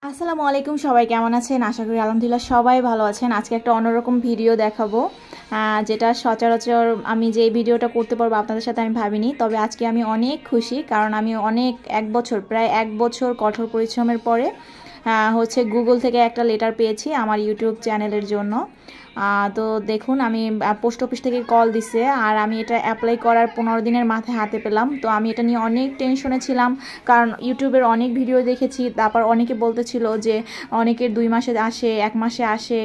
আসসালামু আলাইকুম, সবাই কেমন আছেন? আশা করি আলহামদুলিল্লাহ সবাই ভালো আছেন। আজকে একটা অন্যরকম ভিডিও দেখাবো, যেটা সচরাচর আমি যে ভিডিওটা করতে পারবো আপনাদের সাথে আমি ভাবিনি। তবে আজকে আমি অনেক খুশি, কারণ আমি প্রায় এক বছর কঠোর পরিশ্রমের পরে হচ্ছে গুগল থেকে একটা লেটার পেয়েছি আমার ইউটিউব চ্যানেলের জন্য। তো দেখুন, আমি পোস্ট অফিস থেকে কল দিছে, আর আমি এটা অ্যাপ্লাই করার 15 দিনের মাথায় হাতে পেলাম। তো আমি এটা নিয়ে অনেক টেনশনে ছিলাম, কারণ ইউটিউবের অনেক ভিডিও দেখেছি। তারপর অনেকে বলতেছিল যে অনেকের 2 মাসে আসে, 1 মাসে আসে,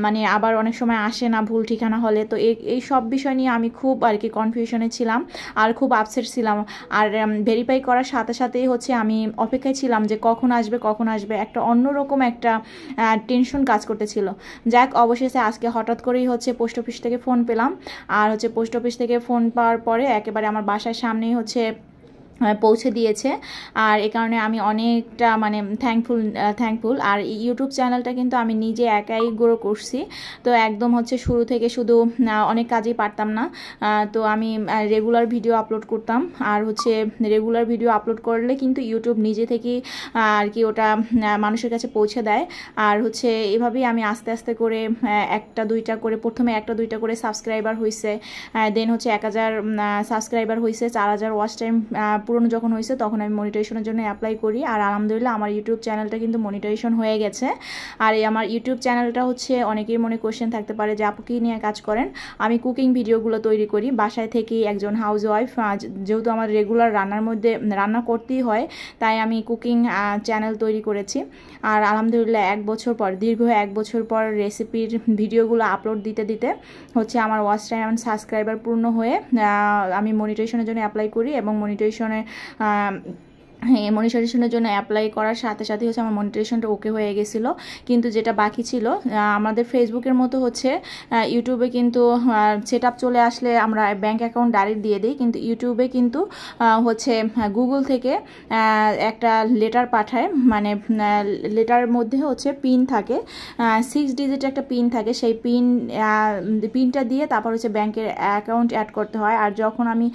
মানে আবার অনেক সময় আসে না ভুল ঠিকানা হলে। তো এই সব বিষয় নিয়ে আমি খুব আর কি কনফিউশনে ছিলাম, আর খুব আপসেট ছিলাম। আর ভেরিফাই করার সাথে সাথেই হচ্ছে আমি অপেক্ষায় ছিলাম যে কখন আসবে, একটা অন্যরকম একটা টেনশন কাজ করতেছিল। যাক, অবশেষে আজকে হঠাৎ করেই হচ্ছে পোস্ট অফিস থেকে ফোন পেলাম। আর হচ্ছে পোস্ট অফিস থেকে ফোন পাওয়ার পরে একেবারে আমার বাসার সামনেই হচ্ছে পৌঁছে দিয়েছে। আর এ কারণে আমি অনেকটা মানে থ্যাঙ্কফুল। আর ইউটিউব চ্যানেলটা কিন্তু আমি নিজে একাই গ্রো করছি। তো একদম হচ্ছে শুরু থেকে শুধু অনেক কাজই পারতাম না। তো আমি রেগুলার ভিডিও আপলোড করতাম, আর হচ্ছে রেগুলার ভিডিও আপলোড করলে কিন্তু ইউটিউব নিজে থেকেই আর কি ওটা মানুষের কাছে পৌঁছে দেয়। আর হচ্ছে এভাবেই আমি আস্তে আস্তে করে প্রথমে একটা দুইটা করে সাবস্ক্রাইবার হয়েছে, দেন হচ্ছে 1000 সাবস্ক্রাইবার হয়েছে, 4000 ওয়াচ টাইম পুরনো যখন হয়েছে তখন আমি মনিটাইজেশনের জন্য অ্যাপ্লাই করি। আর আলহামদুলিল্লাহ আমার ইউটিউব চ্যানেলটা কিন্তু মনিটাইজেশন হয়ে গেছে। আর আমার ইউটিউব চ্যানেলটা হচ্ছে অনেকের মনে কোয়েশ্চেন থাকতে পারে যে আপু কী নিয়ে কাজ করেন। আমি কুকিং ভিডিওগুলো তৈরি করি বাসায় থেকেই, একজন হাউস ওয়াইফ। যেহেতু আমার রেগুলার রান্না করতেই হয়, তাই আমি কুকিং চ্যানেল তৈরি করেছি। আর আলহামদুলিল্লাহ দীর্ঘ এক বছর পর রেসিপির ভিডিওগুলো আপলোড দিতে দিতে হচ্ছে আমার ওয়াচ টাইম এবং সাবস্ক্রাইবার পূর্ণ হয়ে আমি মনিটাইজেশনের জন্য অ্যাপ্লাই করি, এবং মনিটাইজেশনের জন্য অ্যাপ্লাই করার সাথে সাথে হচ্ছে আমার মনিটাইজেশনটা ওকে হয়ে গেছিলো। কিন্তু যেটা বাকি ছিল, আমাদের ফেসবুকের মতো হচ্ছে ইউটিউবে কিন্তু সেট আপ চলে আসলে আমরা ব্যাঙ্ক অ্যাকাউন্ট ডাইরেক্ট দিয়ে দিই, কিন্তু ইউটিউবে কিন্তু হচ্ছে গুগল থেকে একটা লেটার পাঠায়, মানে লেটারের মধ্যে হচ্ছে পিন থাকে, 6 ডিজিট একটা পিন থাকে। সেই পিনটা দিয়ে তারপর হচ্ছে ব্যাঙ্কের অ্যাকাউন্ট অ্যাড করতে হয়। আর যখন আমি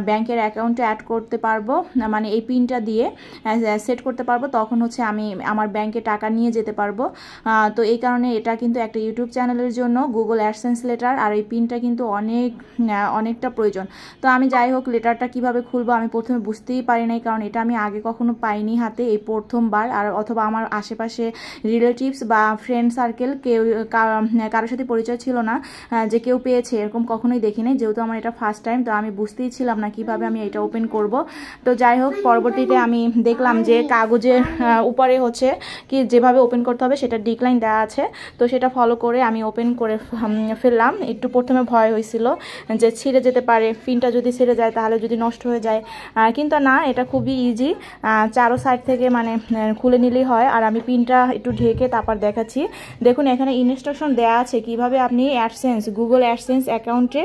ব্যাঙ্কের অ্যাকাউন্টে অ্যাড করতে পারবো, মানে এই পিনটা দিয়ে সেট করতে পারবো, তখন হচ্ছে আমি আমার ব্যাংকে টাকা নিয়ে যেতে পারবো। তো এই কারণে এটা কিন্তু একটা ইউটিউব চ্যানেলের জন্য গুগল অ্যাডসেন্স লেটার আর এই পিনটা কিন্তু অনেকটা প্রয়োজন। তো আমি যাই হোক, লেটারটা কিভাবে খুলবো আমি প্রথমে বুঝতেই পারি নাই, কারণ এটা আমি আগে কখনো পাইনি হাতে, এই প্রথমবার। আর অথবা আমার আশেপাশে রিলেটিভস বা ফ্রেন্ড সার্কেল কারোর সাথে পরিচয় ছিল না যে কেউ পেয়েছে, এরকম কখনোই দেখি নাই। যেহেতু আমার এটা ফার্স্ট টাইম, তো আমি বুঝতেই ছিলাম না কিভাবে আমি এটা ওপেন করব। তো যাই হোক, পরবর্তীতে আমি দেখলাম যে কাগজের উপরে হচ্ছে কি যেভাবে ওপেন করতে হবে সেটা ডিক্লাইন দেওয়া আছে। তো সেটা ফলো করে আমি ওপেন করে ফেললাম। একটু প্রথমে ভয় হয়েছিল যে ছিঁড়ে যেতে পারে, পিনটা যদি ছিঁড়ে যায় তাহলে যদি নষ্ট হয়ে যায়, কিন্তু না, এটা খুবই ইজি, চারো সাইড থেকে মানে খুলে নিলেই হয়। আর আমি পিনটা একটু ঢেকে তারপর দেখাচ্ছি। দেখুন, এখানে ইনস্ট্রাকশন দেওয়া আছে কিভাবে আপনি গুগল অ্যাডসেন্স অ্যাকাউন্টে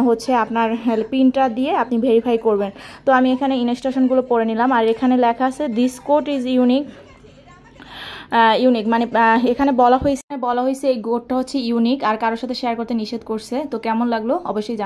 হচ্ছে আপনার পিনটা দিয়ে আপনি ভেরিফাই করবেন। তো আমি এখানে ইনস্ট্রাকশনগুলো পড়ে নিলাম। আর এখানে লেখা আছে দিস কোড ইজ ইউনিক, মানে এখানে বলা হয়েছে এই কোডটা হচ্ছে ইউনিক, আর কারোর সাথে শেয়ার করতে নিষেধ করছে। তো কেমন লাগলো অবশ্যই জানাবেন।